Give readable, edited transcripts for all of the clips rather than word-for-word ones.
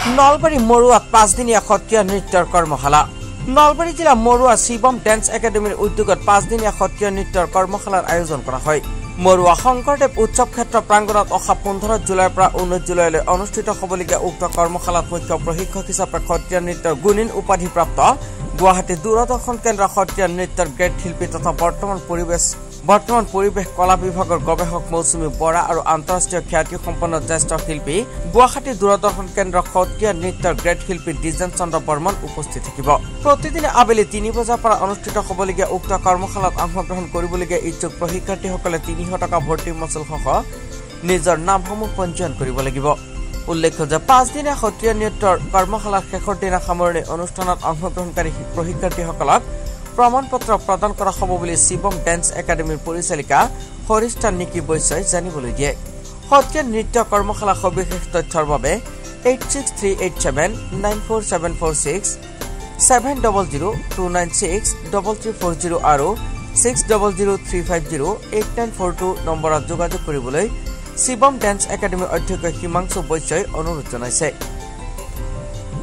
নলবাৰী মৰুৱাত 5 দিনীয়া সত্ৰীয়া নৃত্যৰ কৰ্মশালা। নলবাৰী জিলা মৰুৱা শিৱম ডেন্স একাডেমীৰ উদ্যোগত 5 দিনীয়া সত্ৰীয়া নৃত্যৰ কৰ্মশালাৰ আয়োজন কৰা হয়। মৰুৱা শংকৰদেৱ উৎসৱ ক্ষেত্ৰ প্ৰাংগণত অহা 15 জুলাইৰ পৰা 19 জুলাইলৈ অনুষ্ঠিত হ'বলগীয়া উক্ত কৰ্মশালাত মুখ্য প্ৰশিক্ষক হিচাপে সত্ৰীয়া নৃত্যৰ গুণীন উপাধিপ্ৰাপ্ত গুৱাহাটী দূৰদৰ্শন কেন্দ্ৰ সত্ৰীয়া নৃত্যৰ গ্ৰেড শিল্পী তথা বৰ্তমান পৰিৱেশ কলা বিভাগৰ গৱেষক মৌচুমী বৰা আৰু আন্তঃৰাষ্ট্ৰীয় খ্যাতিসম্পন্ন জ্যেষ্ঠ শিল্পী গুৱাহাটী দূৰদৰ্শন কেন্দ্ৰ সত্ৰীয়া নৃত্যৰ গ্ৰেড শিল্পী দ্বিজেন চন্দ্ৰ বৰ্মন উপস্থিত থাকিব। প্ৰতিদিনে আবেলি 3 বজাৰ পৰা অনুষ্ঠিত হ'বলগীয়া উক্ত কৰ্মশালাত অংশগ্ৰহণ কৰিবলগীয়া ইচ্ছুক প্ৰশিক্ষাৰ্থীসকলে 300 টকা ভৰ্তি মচুলসহ নিজৰ নামসমূহ পঞ্জীয়ন কৰিব লাগিব। উল্লেখ্য যে 5 দিনীয়া সত্ৰীয়া নৃত্যৰ কৰ্মশালাৰ শেষৰ দিনা সামৰণি অনুষ্ঠানত অংশগ্ৰহণকাৰী প্ৰশিক্ষাৰ্থীসকলক প্ৰমাণ পত্ৰ প্ৰদান কৰা হ'ব বুলি শিৱম ডেন্স একাডেমীৰ পৰিচালিকা হৰিষ্ঠা নিকি বৈশ্যই জানিবলৈ দিয়ে। সত্ৰীয়া নৃত্য কৰ্মশালা সবিশেষ তথ্যৰ বাবে 8638794746 7002963340 আৰু 6003508942 নম্বৰত যোগাযোগ কৰিবলৈ শিৱম ডেন্স একাডেমীৰ অধ্যক্ষ হিমাংশু বৈশ্যই অনুৰোধ জনাইছে।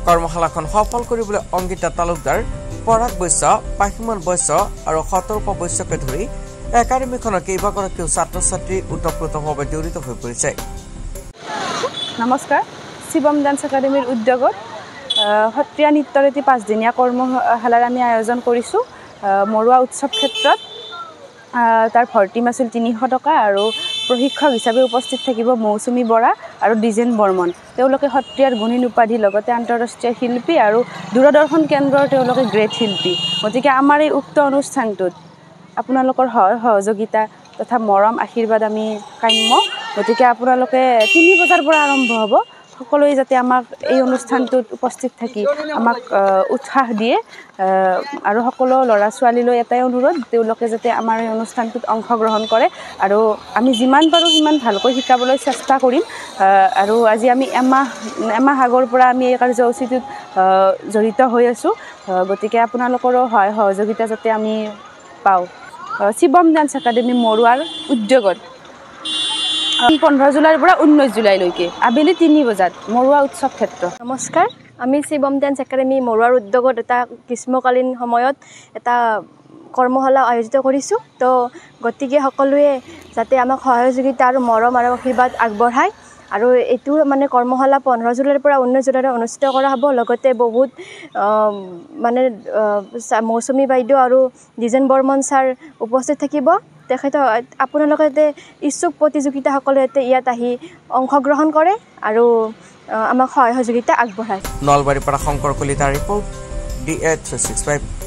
কৰ্মশালাখন সফল কৰিবলৈ অংগিতা তালুকদাৰ, পৰাগ বৈশ্য, পাহিমন বৈশ্য আৰু শতৰূপ বৈশ্যকে ধৰি একাডেমীখনৰ কেইবাগৰাকীও ছাত্ৰ ছাত্ৰী ওতঃপ্ৰোতভাৱে জড়িত হৈ পৰিছে। নমস্কাৰ, শিৱম ডান্স একাডেমীৰ উদ্যোগত সত্ৰীয়া নৃত্যৰ এটি 5 দিনীয়া কৰ্মশালাৰ আমি আয়োজন কৰিছোঁ। মৰুৱা উৎসৱ ক্ষেত্ৰত তাৰ ভৰ্তি মাচুল 300 টকা আৰু প্ৰশিক্ষক হিচাপে উপস্থিত থাকিব মৌচুমী বৰা আৰু দ্বিজেন বৰ্মন। তেওঁলোকে সত্ৰীয়াৰ গুণীন উপাধি লগতে আন্তঃৰাষ্ট্ৰীয় শিল্পী আৰু দূৰদৰ্শন কেন্দ্ৰৰ তেওঁলোকে গ্ৰেড শিল্পী। গতিকে আমাৰ এই উক্ত অনুষ্ঠানটোত আপোনালোকৰ সহযোগিতা তথা মৰম আশীৰ্বাদ আমি কাম্য। গতিকে আপোনালোকে 3 বজাৰ পৰা আৰম্ভ হ'ব। সকলোৱে যাতে আমাক এই অনুষ্ঠানটোত উপস্থিত থাকি আমাক উৎসাহ দিয়ে আৰু সকলো ল'ৰা ছোৱালীলৈ এটাই অনুৰোধ, তেওঁলোকে যাতে আমাৰ এই অনুষ্ঠানটোত অংশগ্ৰহণ কৰে আৰু আমি যিমান পাৰোঁ সিমান ভালকৈ শিকাবলৈ চেষ্টা কৰিম। আৰু আজি আমি এমাহ আগৰ পৰা আমি এই কাৰ্যসূচীটোত জড়িত হৈ আছোঁ। গতিকে আপোনালোকৰো সহযোগিতা যাতে আমি পাওঁ। শিৱম ডান্স একাডেমী মৰুৱাৰ উদ্যোগত 15 জুলাইৰ পৰা 19 জুলাইলৈকে আবেলি 3 বজাত মৰুৱা উৎসৱ ক্ষেত্ৰ। নমস্কাৰ, আমি শিৱম ডান্স একাডেমী মৰুৱাৰ উদ্যোগত এটা গ্ৰীষ্মকালীন সময়ত এটা কৰ্মশালা আয়োজিত কৰিছোঁ। তো গতিকে সকলোৱে যাতে আমাক সহযোগিতা আৰু মৰম আৰু আশীৰ্বাদ আগবঢ়ায়। আৰু এইটো মানে কৰ্মশালা 15 জুলাইৰ পৰা 19 জুলাইলৈ অনুষ্ঠিত কৰা হ'ব। লগতে বহুত মৌচুমী বাইদেউ আৰু দ্বিজেন বৰ্মন ছাৰ উপস্থিত থাকিব। আপোনালোকে যাতে ইচ্ছুক প্ৰতিযোগিতাসকলে যাতে ইয়াত আহি অংশগ্ৰহণ কৰে আৰু আমাক সহযোগিতা আগবঢ়ায়। নলবাৰীৰ পৰা শংকৰ কলিতাৰ ৰিপৰ্ট DA365।